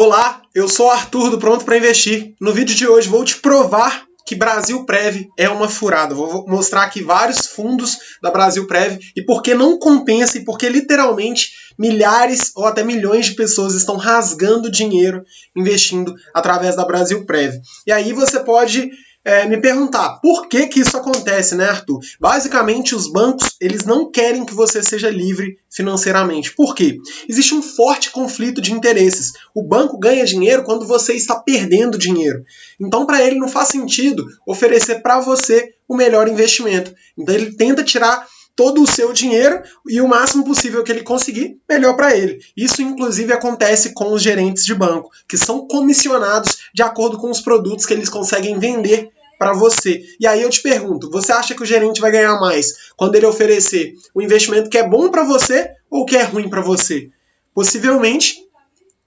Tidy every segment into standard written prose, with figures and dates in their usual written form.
Olá, eu sou o Arthur do Pronto para Investir. No vídeo de hoje vou te provar que Brasilprev é uma furada. Vou mostrar aqui vários fundos da Brasilprev e por que não compensa e por que literalmente milhares ou até milhões de pessoas estão rasgando dinheiro investindo através da Brasilprev. E aí você pode me perguntar, por que isso acontece, né, Arthur? Basicamente, os bancos, eles não querem que você seja livre financeiramente. Por quê? Existe um forte conflito de interesses. O banco ganha dinheiro quando você está perdendo dinheiro. Então, para ele, não faz sentido oferecer para você o melhor investimento. Então, ele tenta tirar todo o seu dinheiro e o máximo possível que ele conseguir, melhor para ele. Isso, inclusive, acontece com os gerentes de banco, que são comissionados de acordo com os produtos que eles conseguem vender para você. E aí eu te pergunto, você acha que o gerente vai ganhar mais quando ele oferecer o investimento que é bom para você ou que é ruim para você? Possivelmente,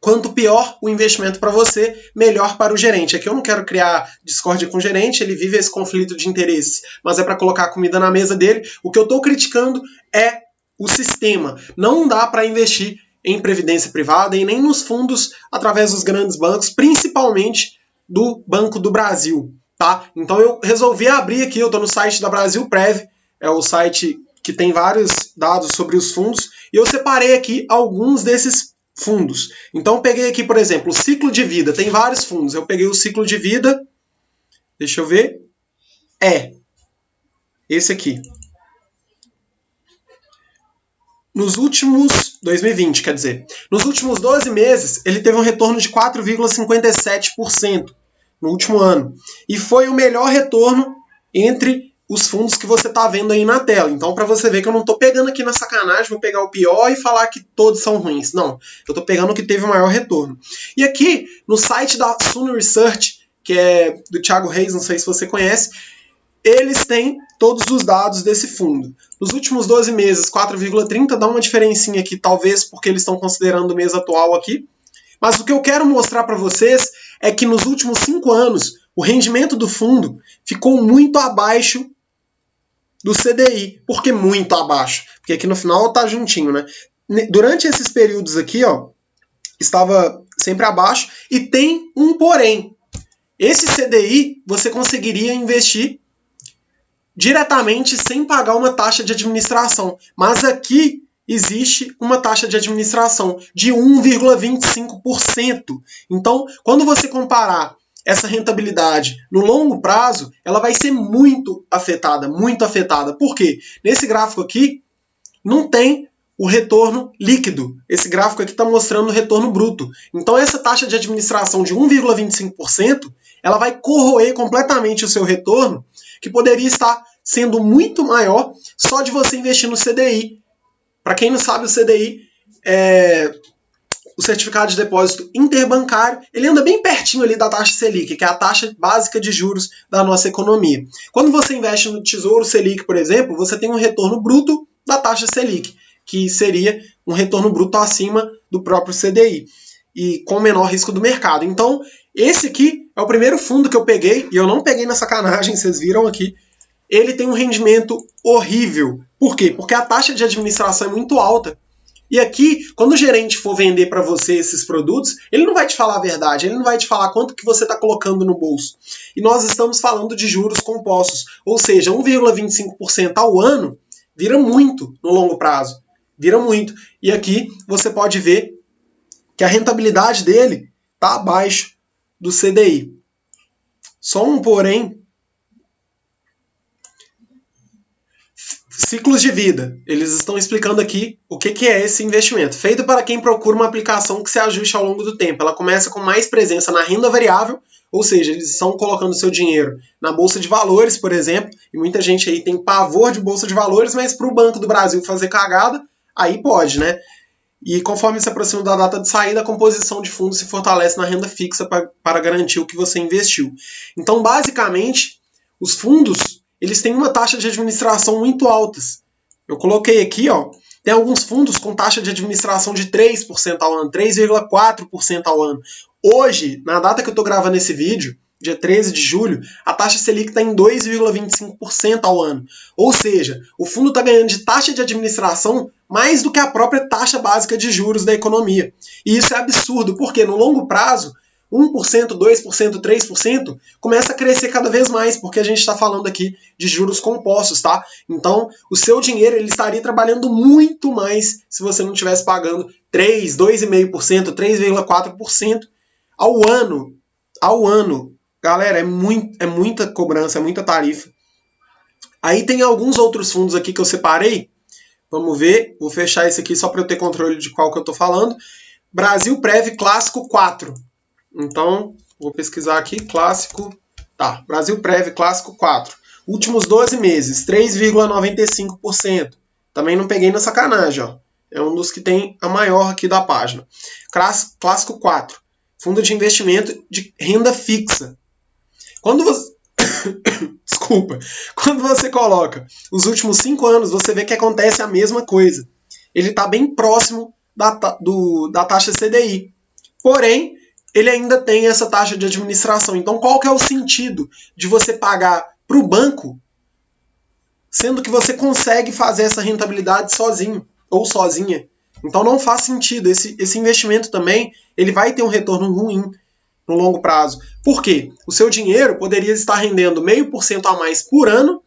quanto pior o investimento para você, melhor para o gerente. Aqui eu não quero criar discórdia com o gerente, ele vive esse conflito de interesses, mas é para colocar a comida na mesa dele. O que eu estou criticando é o sistema. Não dá para investir em previdência privada e nem nos fundos através dos grandes bancos, principalmente do Banco do Brasil. Tá? Então eu resolvi abrir aqui, eu estou no site da Brasilprev, é o site que tem vários dados sobre os fundos, e eu separei aqui alguns desses fundos. Então eu peguei aqui, por exemplo, o ciclo de vida, tem vários fundos. Eu peguei o ciclo de vida, deixa eu ver, esse aqui. Nos últimos, 2020, quer dizer, nos últimos 12 meses, ele teve um retorno de 4,57%. No último ano. E foi o melhor retorno entre os fundos que você está vendo aí na tela. Então, para você ver que eu não estou pegando aqui na sacanagem, vou pegar o pior e falar que todos são ruins. Não, eu estou pegando o que teve o maior retorno. E aqui, no site da Suno Research, que é do Thiago Reis, não sei se você conhece, eles têm todos os dados desse fundo. Nos últimos 12 meses, 4,30, dá uma diferencinha aqui, talvez porque eles estão considerando o mês atual aqui. Mas o que eu quero mostrar para vocês é que nos últimos 5 anos, o rendimento do fundo ficou muito abaixo do CDI. Por que muito abaixo? Porque aqui no final está juntinho, né? Durante esses períodos aqui, ó, estava sempre abaixo. E tem um porém. Esse CDI você conseguiria investir diretamente sem pagar uma taxa de administração. Mas aqui existe uma taxa de administração de 1,25%. Então, quando você comparar essa rentabilidade no longo prazo, ela vai ser muito afetada, muito afetada. Por quê? Nesse gráfico aqui, não tem o retorno líquido. Esse gráfico aqui está mostrando o retorno bruto. Então, essa taxa de administração de 1,25%, ela vai corroer completamente o seu retorno, que poderia estar sendo muito maior só de você investir no CDI. Para quem não sabe, o CDI é o certificado de depósito interbancário, ele anda bem pertinho ali da taxa Selic, que é a taxa básica de juros da nossa economia. Quando você investe no Tesouro Selic, por exemplo, você tem um retorno bruto da taxa Selic, que seria um retorno bruto acima do próprio CDI e com menor risco do mercado. Então, esse aqui é o primeiro fundo que eu peguei, e eu não peguei na sacanagem, vocês viram aqui. Ele tem um rendimento horrível. Por quê? Porque a taxa de administração é muito alta. E aqui, quando o gerente for vender para você esses produtos, ele não vai te falar a verdade, ele não vai te falar quanto que você está colocando no bolso. E nós estamos falando de juros compostos, ou seja, 1,25% ao ano vira muito no longo prazo. Vira muito. E aqui você pode ver que a rentabilidade dele está abaixo do CDI. Só um porém. Ciclos de vida. Eles estão explicando aqui o que é esse investimento. Feito para quem procura uma aplicação que se ajuste ao longo do tempo. Ela começa com mais presença na renda variável, ou seja, eles estão colocando seu dinheiro na Bolsa de Valores, por exemplo, e muita gente aí tem pavor de Bolsa de Valores, mas para o Banco do Brasil fazer cagada, aí pode, né? E conforme se aproxima da data de saída, a composição de fundos se fortalece na renda fixa para garantir o que você investiu. Então, basicamente, os fundos eles têm uma taxa de administração muito altas. Eu coloquei aqui, ó, tem alguns fundos com taxa de administração de 3% ao ano, 3,4% ao ano. Hoje, na data que eu estou gravando esse vídeo, dia 13 de julho, a taxa Selic está em 2,25% ao ano. Ou seja, o fundo está ganhando de taxa de administração mais do que a própria taxa básica de juros da economia. E isso é absurdo, porque no longo prazo, 1%, 2%, 3%, começa a crescer cada vez mais, porque a gente está falando aqui de juros compostos, tá? Então, o seu dinheiro ele estaria trabalhando muito mais se você não estivesse pagando 3%, 2,5%, 3,4% ao ano. Ao ano. Galera, é muita cobrança, é muita tarifa. Aí tem alguns outros fundos aqui que eu separei. Vamos ver, vou fechar esse aqui só para eu ter controle de qual que eu estou falando. Brasilprev Clássico 4. Então, vou pesquisar aqui, Clássico. Tá, Brasilprev Clássico 4. Últimos 12 meses, 3,95%. Também não peguei na sacanagem, ó. É um dos que tem a maior aqui da página. Clássico 4. Fundo de investimento de renda fixa. Quando você... Desculpa. Quando você coloca os últimos 5 anos, você vê que acontece a mesma coisa. Ele está bem próximo da taxa CDI. Porém, ele ainda tem essa taxa de administração. Então, qual que é o sentido de você pagar para o banco, sendo que você consegue fazer essa rentabilidade sozinho ou sozinha? Então, não faz sentido. Esse investimento também ele vai ter um retorno ruim no longo prazo. Por quê? O seu dinheiro poderia estar rendendo 0,5% a mais por ano,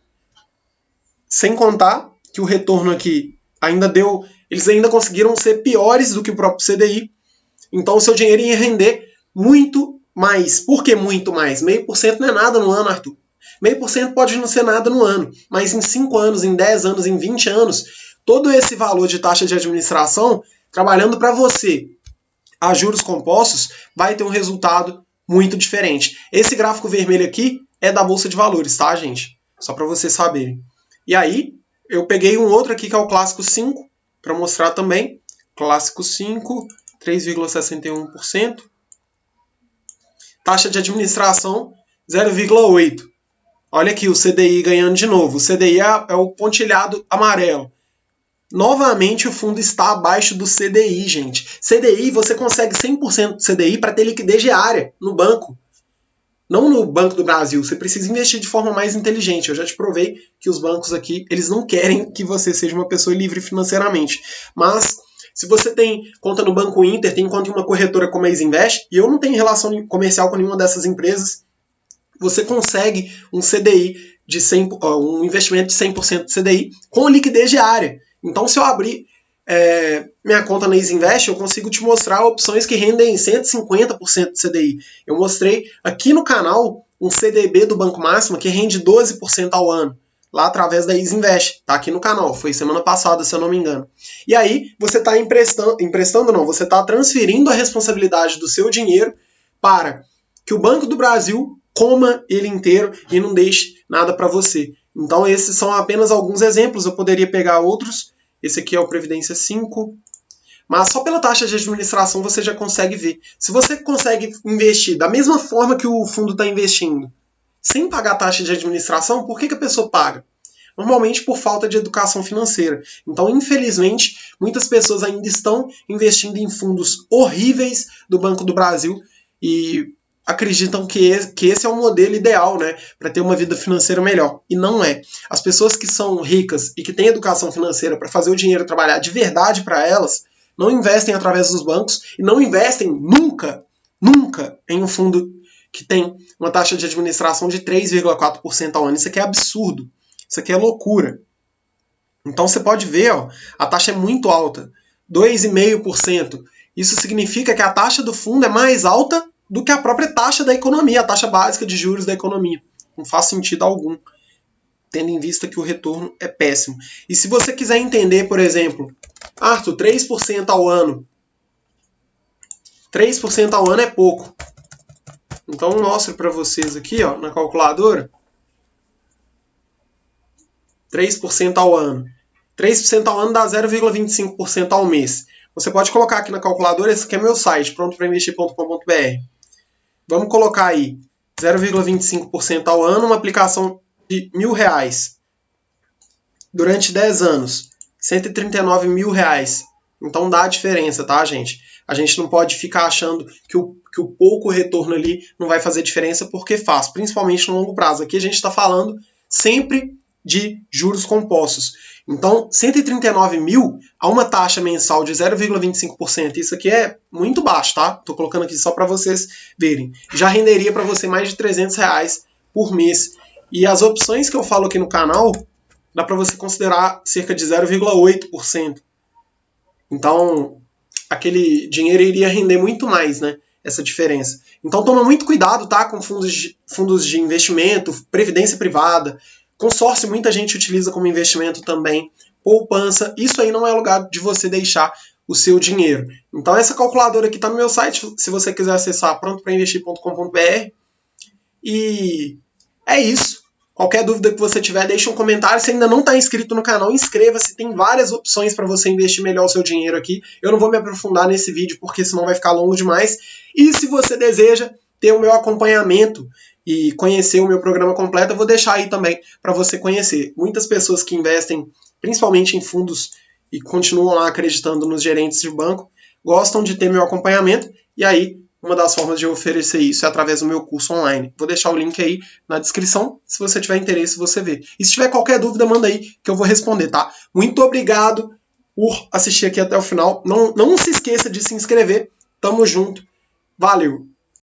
sem contar que o retorno aqui eles ainda conseguiram ser piores do que o próprio CDI. Então, o seu dinheiro ia render muito mais. Por que muito mais? 0,5% não é nada no ano, Arthur. 0,5% pode não ser nada no ano, mas em 5 anos, em 10 anos, em 20 anos, todo esse valor de taxa de administração, trabalhando para você a juros compostos, vai ter um resultado muito diferente. Esse gráfico vermelho aqui é da Bolsa de Valores, tá, gente? Só para vocês saberem. E aí, eu peguei um outro aqui que é o Clássico 5, para mostrar também. Clássico 5, 3,61%. Taxa de administração, 0,8%. Olha aqui o CDI ganhando de novo. O CDI é o pontilhado amarelo. Novamente o fundo está abaixo do CDI, gente. CDI, você consegue 100% do CDI para ter liquidez diária no banco. Não no Banco do Brasil. Você precisa investir de forma mais inteligente. Eu já te provei que os bancos aqui, eles não querem que você seja uma pessoa livre financeiramente. Mas se você tem conta no Banco Inter, tem conta em uma corretora como a Isinvest, e eu não tenho relação comercial com nenhuma dessas empresas, você consegue um CDI um investimento de 100% de CDI com liquidez diária. Então, se eu abrir minha conta na Isinvest, eu consigo te mostrar opções que rendem 150% de CDI. Eu mostrei aqui no canal um CDB do Banco Máxima que rende 12% ao ano, lá através da Isinvest. Tá aqui no canal, foi semana passada, se eu não me engano. E aí, você está você está transferindo a responsabilidade do seu dinheiro para que o Banco do Brasil coma ele inteiro e não deixe nada para você. Então, esses são apenas alguns exemplos. Eu poderia pegar outros. Esse aqui é o Previdência 5. Mas só pela taxa de administração você já consegue ver. Se você consegue investir da mesma forma que o fundo está investindo, sem pagar taxa de administração, por que a pessoa paga? Normalmente por falta de educação financeira. Então, infelizmente, muitas pessoas ainda estão investindo em fundos horríveis do Banco do Brasil e acreditam que esse é o modelo ideal, né, para ter uma vida financeira melhor. E não é. As pessoas que são ricas e que têm educação financeira para fazer o dinheiro trabalhar de verdade para elas, não investem através dos bancos e não investem nunca em um fundo que tem uma taxa de administração de 3,4% ao ano. Isso aqui é absurdo. Isso aqui é loucura. Então você pode ver, ó, a taxa é muito alta, 2,5%. Isso significa que a taxa do fundo é mais alta do que a própria taxa da economia, a taxa básica de juros da economia. Não faz sentido algum, tendo em vista que o retorno é péssimo. E se você quiser entender, por exemplo, Arthur, 3% ao ano. 3% ao ano é pouco. Então eu mostro para vocês aqui, ó, na calculadora. 3% ao ano. 3% ao ano dá 0,25% ao mês. Você pode colocar aqui na calculadora, esse aqui é meu site, prontoprainvestir.com.br. Vamos colocar aí 0,25% ao ano, uma aplicação de R$1.000. Durante 10 anos, R$139 mil. Então dá diferença, tá, gente? A gente não pode ficar achando que o pouco retorno ali não vai fazer diferença, porque faz, principalmente no longo prazo. Aqui a gente está falando sempre de juros compostos. Então, 139 mil a uma taxa mensal de 0,25%, isso aqui é muito baixo, tá? Tô colocando aqui só para vocês verem. Já renderia para você mais de R$300 por mês. E as opções que eu falo aqui no canal, dá para você considerar cerca de 0,8%. Então, aquele dinheiro iria render muito mais, né? Essa diferença. Então, toma muito cuidado, tá? Com fundos de investimento, previdência privada, consórcio, muita gente utiliza como investimento também, poupança. Isso aí não é lugar de você deixar o seu dinheiro. Então, essa calculadora aqui está no meu site, se você quiser acessar, prontoprainvestir.com.br. E é isso. Qualquer dúvida que você tiver, deixa um comentário. Se ainda não está inscrito no canal, inscreva-se. Tem várias opções para você investir melhor o seu dinheiro aqui. Eu não vou me aprofundar nesse vídeo, porque senão vai ficar longo demais. E se você deseja ter o meu acompanhamento e conhecer o meu programa completo, eu vou deixar aí também para você conhecer. Muitas pessoas que investem, principalmente em fundos, e continuam lá acreditando nos gerentes de banco, gostam de ter meu acompanhamento. E aí, uma das formas de eu oferecer isso é através do meu curso online. Vou deixar o link aí na descrição, se você tiver interesse, você vê. E se tiver qualquer dúvida, manda aí que eu vou responder, tá? Muito obrigado por assistir aqui até o final. Não se esqueça de se inscrever. Tamo junto. Valeu!